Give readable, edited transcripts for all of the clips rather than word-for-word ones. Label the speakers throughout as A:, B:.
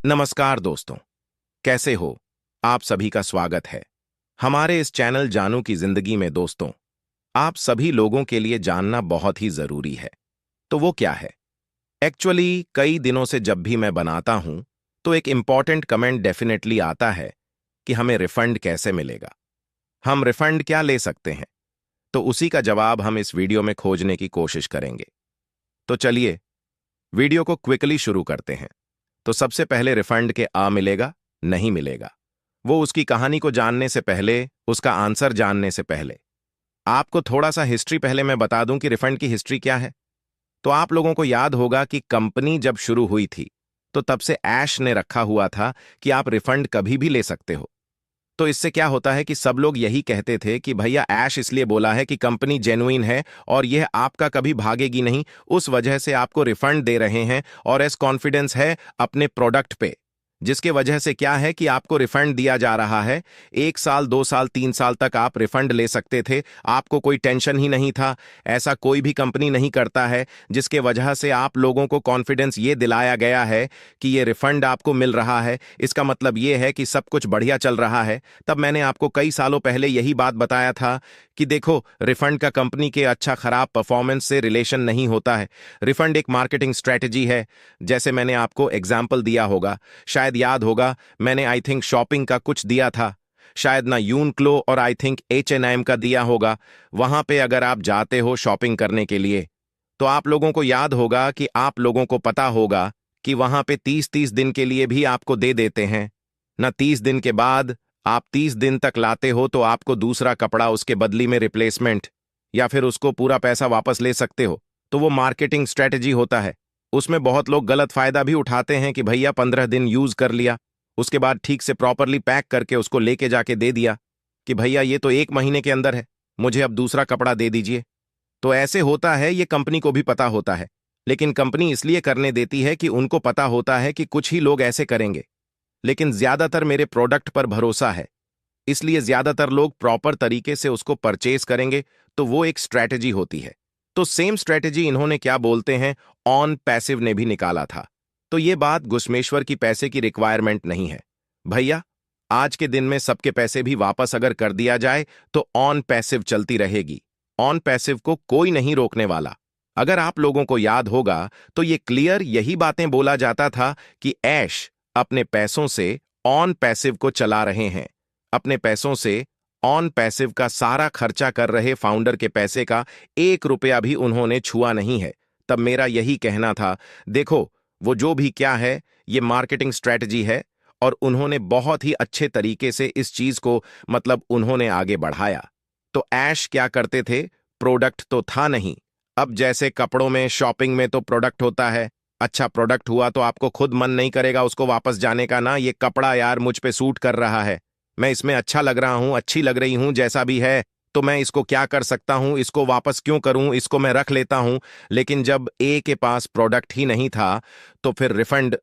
A: नमस्कार दोस्तों, कैसे हो? आप सभी का स्वागत है हमारे इस चैनल जानू की जिंदगी में। दोस्तों, आप सभी लोगों के लिए जानना बहुत ही जरूरी है। तो वो क्या है? एक्चुअली कई दिनों से जब भी मैं बनाता हूं तो एक इंपॉर्टेंट कमेंट डेफिनेटली आता है कि हमें रिफंड कैसे मिलेगा, हम रिफंड क्या ले सकते हैं। तो उसी का जवाब हम इस वीडियो में खोजने की कोशिश करेंगे। तो चलिए वीडियो को क्विकली शुरू करते हैं। तो सबसे पहले रिफंड के मिलेगा, नहीं मिलेगा, वो उसकी कहानी को जानने से पहले, उसका आंसर जानने से पहले आपको थोड़ा सा हिस्ट्री पहले मैं बता दूं कि रिफंड की हिस्ट्री क्या है। तो आप लोगों को याद होगा कि कंपनी जब शुरू हुई थी तो तब से ऐश ने रखा हुआ था कि आप रिफंड कभी भी ले सकते हो। तो इससे क्या होता है कि सब लोग यही कहते थे कि भैया ऐश इसलिए बोला है कि कंपनी जेन्युइन है और यह आपका कभी भागेगी नहीं, उस वजह से आपको रिफंड दे रहे हैं और एस कॉन्फिडेंस है अपने प्रोडक्ट पे, जिसके वजह से क्या है कि आपको रिफंड दिया जा रहा है। 1 साल 2 साल 3 साल तक आप रिफंड ले सकते थे, आपको कोई टेंशन ही नहीं था। ऐसा कोई भी कंपनी नहीं करता है, जिसके वजह से आप लोगों को कॉन्फिडेंस ये दिलाया गया है कि ये रिफंड आपको मिल रहा है, इसका मतलब ये है कि सब कुछ बढ़िया चल रहा है। तब मैंने आपको कई सालों पहले यही बात बताया था कि देखो, रिफंड का कंपनी के अच्छा खराब परफॉर्मेंस से रिलेशन नहीं होता है। रिफंड एक मार्केटिंग स्ट्रेटजी है। जैसे मैंने आपको एग्जाम्पल दिया होगा, शायद याद होगा, मैंने आई थिंक शॉपिंग का कुछ दिया था, शायद ना यूनिक्लो और आई थिंक H&M का दिया होगा। वहां पे अगर आप जाते हो शॉपिंग करने के लिए तो आप लोगों को याद होगा कि आप लोगों को पता होगा कि वहां पे 30-30 दिन के लिए भी आपको दे देते हैं ना। 30 दिन के बाद आप 30 दिन तक लाते हो तो आपको दूसरा कपड़ा उसके बदली में रिप्लेसमेंट या फिर उसको पूरा पैसा वापस ले सकते हो। तो वो मार्केटिंग स्ट्रेटजी होता है। उसमें बहुत लोग गलत फायदा भी उठाते हैं कि भैया 15 दिन यूज कर लिया, उसके बाद ठीक से प्रॉपरली पैक करके उसको लेके जाके दे दिया कि भैया ये तो 1 महीने के अंदर है, मुझे अब दूसरा कपड़ा दे दीजिए। तो ऐसे होता है, ये कंपनी को भी पता होता है, लेकिन कंपनी इसलिए करने देती है कि उनको पता होता है कि कुछ ही लोग ऐसे करेंगे, लेकिन ज्यादातर मेरे प्रोडक्ट पर भरोसा है, इसलिए ज्यादातर लोग प्रॉपर तरीके से उसको परचेज करेंगे। तो वो एक स्ट्रैटेजी होती है। तो सेम स्ट्रैटेजी इन्होंने क्या बोलते हैं ऑन पैसिव ने भी निकाला था। तो ये बात घुसमेश्वर की पैसे की रिक्वायरमेंट नहीं है भैया। आज के दिन में सबके पैसे भी वापस अगर कर दिया जाए तो ऑन पैसिव चलती रहेगी। ऑन पैसिव को कोई नहीं रोकने वाला। अगर आप लोगों को याद होगा तो ये क्लियर यही बातें बोला जाता था कि ऐश अपने पैसों से ऑन पैसिव को चला रहे हैं। अपने पैसों से ऑन पैसिव का सारा खर्चा कर रहे फाउंडर के पैसे का 1 रुपया भी उन्होंने छुआ नहीं है। तब मेरा यही कहना था, देखो वो जो भी क्या है, ये मार्केटिंग स्ट्रेटजी है और उन्होंने बहुत ही अच्छे तरीके से इस चीज को मतलब उन्होंने आगे बढ़ाया। तो ऐश क्या करते थे, प्रोडक्ट तो था नहीं। अब जैसे कपड़ों में शॉपिंग में तो प्रोडक्ट होता है, अच्छा प्रोडक्ट हुआ तो आपको खुद मन नहीं करेगा उसको वापस जाने का, ना ये कपड़ा यार मुझ पे सूट कर रहा है, मैं इसमें अच्छा लग रहा हूं, अच्छी लग रही हूं, जैसा भी है, तो मैं इसको क्या कर सकता हूं, इसको वापस क्यों करूं, इसको मैं रख लेता हूं। लेकिन जब ए के पास प्रोडक्ट ही नहीं था तो फिर रिफंड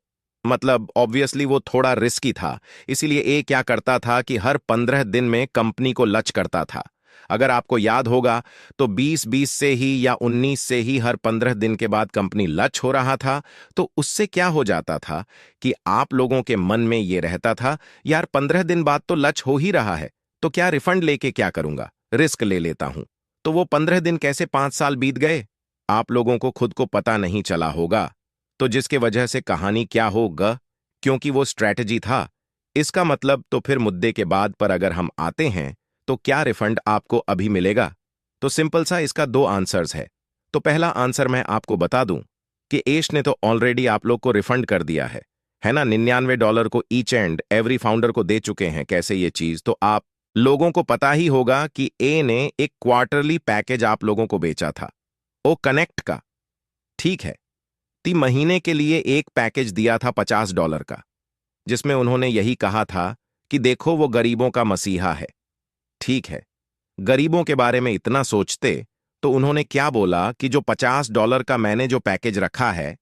A: मतलब ऑब्वियसली वो थोड़ा रिस्की था। इसीलिए ए क्या करता था कि हर 15 दिन में कंपनी को लच करता था। अगर आपको याद होगा तो 20-20 से ही या 19 से ही हर 15 दिन के बाद कंपनी लच हो रहा था। तो उससे क्या हो जाता था कि आप लोगों के मन में ये रहता था, यार 15 दिन बाद तो लच हो ही रहा है, तो क्या रिफंड लेके क्या करूंगा, रिस्क ले लेता हूं। तो वो 15 दिन कैसे 5 साल बीत गए, आप लोगों को खुद को पता नहीं चला होगा। तो जिसके वजह से कहानी क्या होगा, क्योंकि वो स्ट्रैटेजी था। इसका मतलब तो फिर मुद्दे के बाद पर अगर हम आते हैं तो क्या रिफंड आपको अभी मिलेगा? तो सिंपल सा इसका 2 आंसर्स है। तो पहला आंसर मैं आपको बता दूं कि एश ने तो ऑलरेडी आप लोग को रिफंड कर दिया है ना। $99 को ईच एंड एवरी फाउंडर को दे चुके हैं। कैसे ये चीज, तो आप लोगों को पता ही होगा कि ए ने एक क्वार्टरली पैकेज आप लोगों को बेचा था, ओ कनेक्ट का, ठीक है। 3 महीने के लिए एक पैकेज दिया था $50 का, जिसमें उन्होंने यही कहा था कि देखो वो गरीबों का मसीहा है, ठीक है। गरीबों के बारे में इतना सोचते तो उन्होंने क्या बोला कि जो $50 का मैंने जो पैकेज रखा है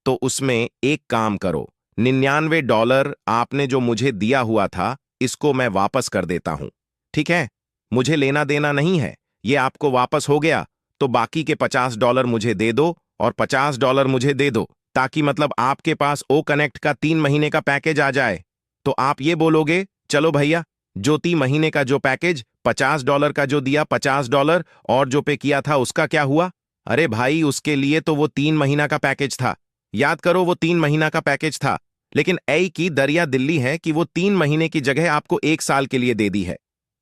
A: तो उसमें एक काम करो, $99 आपने जो मुझे दिया हुआ था इसको मैं वापस कर देता हूं, ठीक है। मुझे लेना देना नहीं है, ये आपको वापस हो गया तो बाकी के $50 मुझे दे दो और $50 मुझे दे दो, ताकि मतलब आपके पास ओ कनेक्ट का 3 महीने का पैकेज आ जाए। तो आप ये बोलोगे, चलो भैया, जो 3 महीने का जो पैकेज $50 का जो दिया, $50, और जो पे किया था उसका क्या हुआ? अरे भाई, उसके लिए तो वो 3 महीना का पैकेज था। याद करो, वो 3 महीना का पैकेज था। लेकिन ऐ की दरिया दिल्ली है कि वो 3 महीने की जगह आपको 1 साल के लिए दे दी है।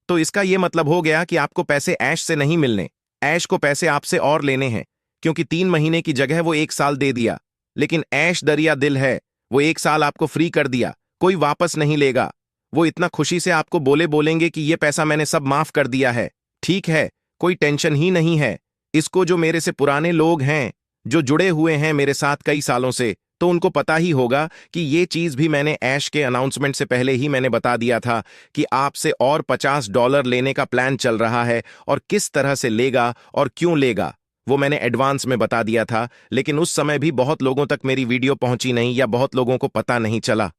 A: तो इसका ये मतलब हो गया कि आपको पैसे ऐश से नहीं मिलने, ऐश को पैसे आपसे और लेने हैं, क्योंकि 3 महीने की जगह वो 1 साल दे दिया। लेकिन ऐश दरिया दिल है, वो 1 साल आपको फ्री कर दिया, कोई वापस नहीं लेगा। वो इतना खुशी से आपको बोलेंगे कि ये पैसा मैंने सब माफ कर दिया है, ठीक है, कोई टेंशन ही नहीं है। इसको जो मेरे से पुराने लोग हैं, जो जुड़े हुए हैं मेरे साथ कई सालों से, तो उनको पता ही होगा कि ये चीज भी मैंने ऐश के अनाउंसमेंट से पहले ही मैंने बता दिया था कि आपसे और $50 लेने का प्लान चल रहा है, और किस तरह से लेगा और क्यों लेगा वो मैंने एडवांस में बता दिया था। लेकिन उस समय भी बहुत लोगों तक मेरी वीडियो पहुंची नहीं, या बहुत लोगों को पता नहीं चला,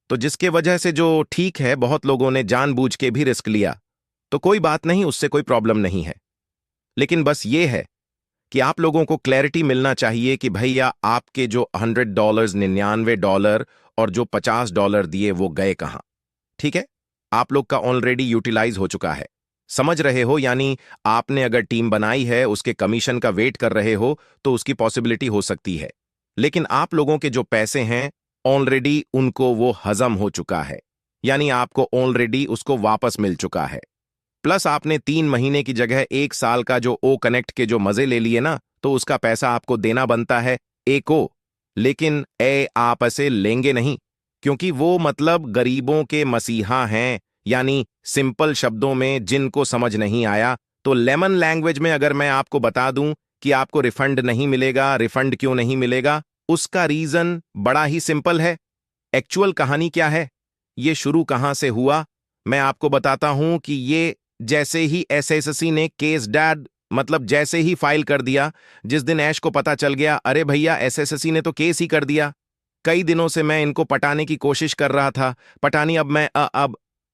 A: तो जिसके वजह से जो ठीक है, बहुत लोगों ने जानबूझ के भी रिस्क लिया। तो कोई बात नहीं, उससे कोई प्रॉब्लम नहीं है। लेकिन बस ये है कि आप लोगों को क्लैरिटी मिलना चाहिए कि भैया आपके जो $100, $99 और जो $50 दिए वो गए कहां। ठीक है, आप लोग का ऑलरेडी यूटिलाइज हो चुका है, समझ रहे हो? यानी आपने अगर टीम बनाई है, उसके कमीशन का वेट कर रहे हो, तो उसकी पॉसिबिलिटी हो सकती है। लेकिन आप लोगों के जो पैसे हैं ऑलरेडी उनको वो हजम हो चुका है, यानी आपको ऑलरेडी उसको वापस मिल चुका है। प्लस आपने 3 महीने की जगह 1 साल का जो ओ कनेक्ट के जो मजे ले लिए ना, तो उसका पैसा आपको देना बनता है एक ओ। लेकिन आप ऐसे लेंगे नहीं, क्योंकि वो मतलब गरीबों के मसीहा हैं। यानी सिंपल शब्दों में जिनको समझ नहीं आया, तो लेमन लैंग्वेज में अगर मैं आपको बता दूं कि आपको रिफंड नहीं मिलेगा, रिफंड क्यों नहीं मिलेगा, उसका रीजन बड़ा ही सिंपल है। एक्चुअल कहानी क्या है, ये शुरू कहां से हुआ, मैं आपको बताता हूं कि ये जैसे ही एसएससी ने केस डैड मतलब जैसे ही फाइल कर दिया, जिस दिन ऐश को पता चल गया, अरे भैया एसएससी ने तो केस ही कर दिया। कई दिनों से मैं इनको पटाने की कोशिश कर रहा था, पटानी अब मैं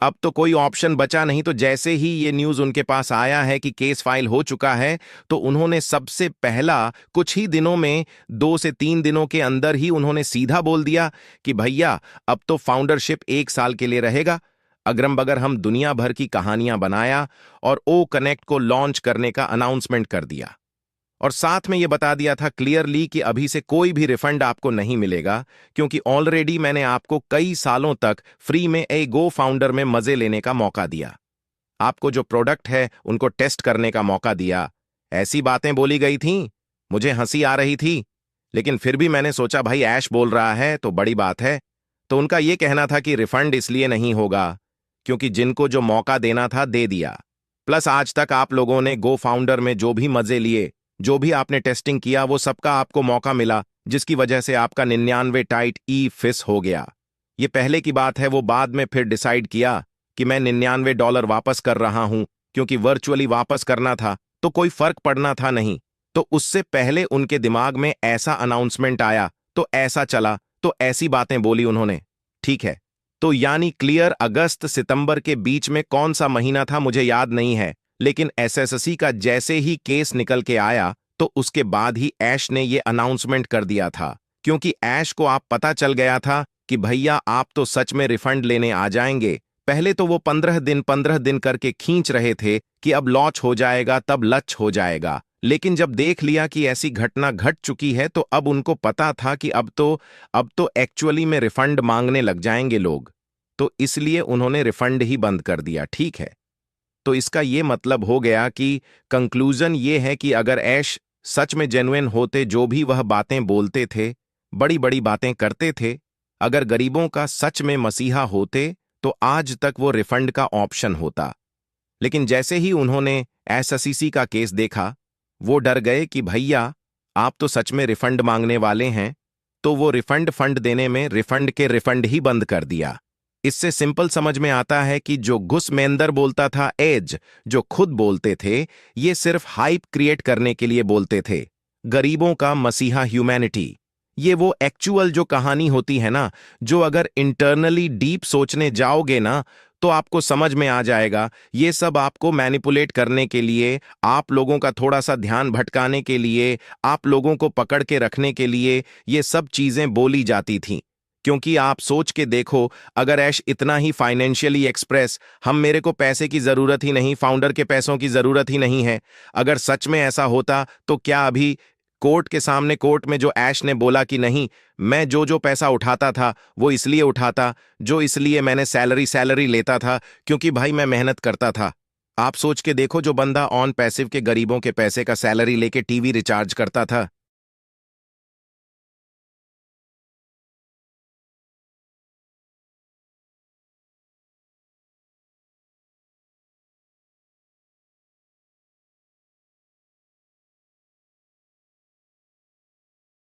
A: अब तो कोई ऑप्शन बचा नहीं। तो जैसे ही ये न्यूज़ उनके पास आया है कि केस फाइल हो चुका है, तो उन्होंने सबसे पहला कुछ ही दिनों में 2 से 3 दिनों के अंदर ही उन्होंने सीधा बोल दिया कि भैया अब तो फाउंडरशिप 1 साल के लिए रहेगा। अगरम बगर हम दुनिया भर की कहानियां बनाया और ओ कनेक्ट को लॉन्च करने का अनाउंसमेंट कर दिया, और साथ में यह बता दिया था क्लियरली कि अभी से कोई भी रिफंड आपको नहीं मिलेगा, क्योंकि ऑलरेडी मैंने आपको कई सालों तक फ्री में ए गो फाउंडर में मजे लेने का मौका दिया, आपको जो प्रोडक्ट है उनको टेस्ट करने का मौका दिया। ऐसी बातें बोली गई थीं, मुझे हंसी आ रही थी, लेकिन फिर भी मैंने सोचा भाई ऐश बोल रहा है तो बड़ी बात है। तो उनका यह कहना था कि रिफंड इसलिए नहीं होगा क्योंकि जिनको जो मौका देना था दे दिया। प्लस आज तक आप लोगों ने गो फाउंडर में जो भी मजे लिए, जो भी आपने टेस्टिंग किया, वो सबका आपको मौका मिला, जिसकी वजह से आपका 99 टाइट ई फिस हो गया। ये पहले की बात है, वो बाद में फिर डिसाइड किया कि मैं $99 वापस कर रहा हूं, क्योंकि वर्चुअली वापस करना था तो कोई फर्क पड़ना था नहीं। तो उससे पहले उनके दिमाग में ऐसा अनाउंसमेंट आया, तो ऐसा चला, तो ऐसी बातें बोली उन्होंने। ठीक है, तो यानी क्लियर अगस्त सितंबर के बीच में कौन सा महीना था मुझे याद नहीं है, लेकिन एसएससी का जैसे ही केस निकल के आया, तो उसके बाद ही ऐश ने ये अनाउंसमेंट कर दिया था, क्योंकि ऐश को आप पता चल गया था कि भैया आप तो सच में रिफंड लेने आ जाएंगे। पहले तो वो 15 दिन करके खींच रहे थे कि अब लॉन्च हो जाएगा तब लच हो जाएगा, लेकिन जब देख लिया कि ऐसी घटना घट चुकी है, तो अब उनको पता था कि अब तो एक्चुअली में रिफंड मांगने लग जाएंगे लोग, तो इसलिए उन्होंने रिफंड ही बंद कर दिया। ठीक है, तो इसका ये मतलब हो गया कि कंक्लूजन ये है कि अगर ऐश सच में जेन्युइन होते, जो भी वह बातें बोलते थे, बड़ी बड़ी बातें करते थे, अगर गरीबों का सच में मसीहा होते, तो आज तक वो रिफंड का ऑप्शन होता। लेकिन जैसे ही उन्होंने एसएससी का केस देखा, वो डर गए कि भैया आप तो सच में रिफंड मांगने वाले हैं, तो वो रिफंड फंड देने में रिफंड के रिफंड ही बंद कर दिया। इससे सिंपल समझ में आता है कि जो घुस मेंदर बोलता था एज, जो खुद बोलते थे, ये सिर्फ हाइप क्रिएट करने के लिए बोलते थे। गरीबों का मसीहा ह्यूमैनिटी, ये वो एक्चुअल जो कहानी होती है ना, जो अगर इंटरनली डीप सोचने जाओगे ना, तो आपको समझ में आ जाएगा ये सब आपको मैनिपुलेट करने के लिए, आप लोगों का थोड़ा सा ध्यान भटकाने के लिए, आप लोगों को पकड़ के रखने के लिए ये सब चीजें बोली जाती थीं। क्योंकि आप सोच के देखो, अगर ऐश इतना ही फाइनेंशियली एक्सप्रेस, हम मेरे को पैसे की जरूरत ही नहीं, फाउंडर के पैसों की जरूरत ही नहीं है, अगर सच में ऐसा होता तो क्या अभी कोर्ट के सामने, कोर्ट में जो ऐश ने बोला कि नहीं, मैं जो जो पैसा उठाता था वो इसलिए उठाता, जो इसलिए मैंने सैलरी सैलरी लेता था क्योंकि भाई मैं मेहनत करता था। आप सोच के देखो, जो बंदा ऑन पैसिव के गरीबों के पैसे का सैलरी लेके टीवी रिचार्ज करता था,